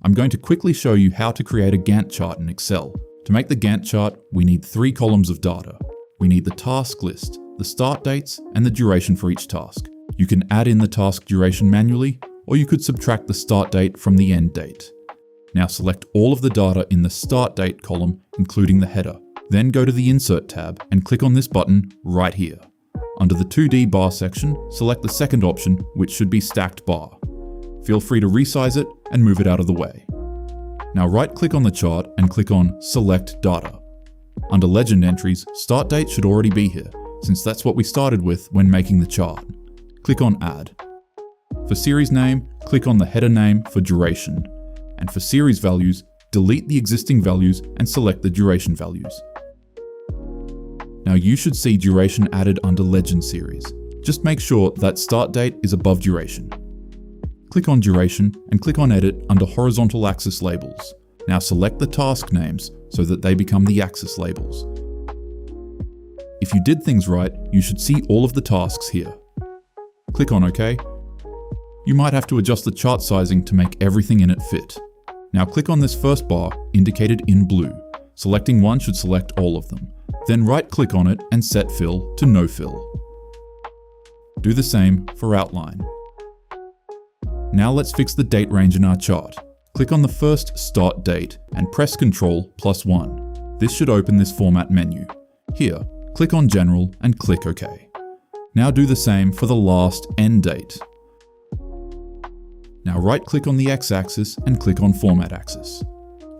I'm going to quickly show you how to create a Gantt chart in Excel. To make the Gantt chart, we need 3 columns of data. We need the task list, the start dates, and the duration for each task. You can add in the task duration manually, or you could subtract the start date from the end date. Now select all of the data in the start date column, including the header. Then go to the Insert tab and click on this button right here. Under the 2D bar section, select the second option, which should be stacked bar. Feel free to resize it and move it out of the way. Now right-click on the chart and click on Select Data. Under Legend Entries, Start Date should already be here, since that's what we started with when making the chart. Click on Add. For series name, click on the header name for duration. And for series values, delete the existing values and select the duration values. Now you should see duration added under Legend Series. Just make sure that start date is above duration. Click on Duration and click on Edit under Horizontal Axis Labels. Now select the task names so that they become the axis labels. If you did things right, you should see all of the tasks here. Click on OK. You might have to adjust the chart sizing to make everything in it fit. Now click on this first bar indicated in blue. Selecting one should select all of them. Then right-click on it and set Fill to No Fill. Do the same for Outline. Now let's fix the date range in our chart. Click on the first Start Date and press Ctrl+1. This should open this format menu. Here, click on General and click OK. Now do the same for the last End Date. Now right-click on the X-axis and click on Format Axis.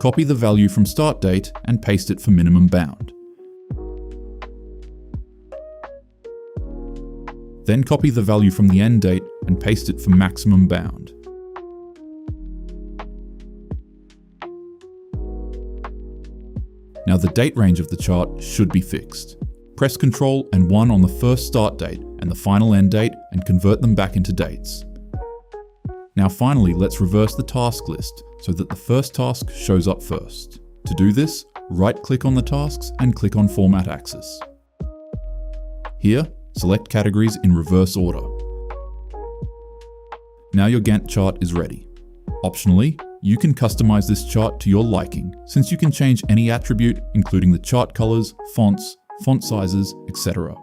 Copy the value from Start Date and paste it for minimum bound. Then copy the value from the end date and paste it for maximum bound. Now the date range of the chart should be fixed. Press Ctrl and 1 on the first start date and the final end date and convert them back into dates. Now finally, let's reverse the task list so that the first task shows up first. To do this, right-click on the tasks and click on Format Axis. Here, select categories in reverse order. Now your Gantt chart is ready. Optionally, you can customize this chart to your liking, since you can change any attribute, including the chart colors, fonts, font sizes, etc.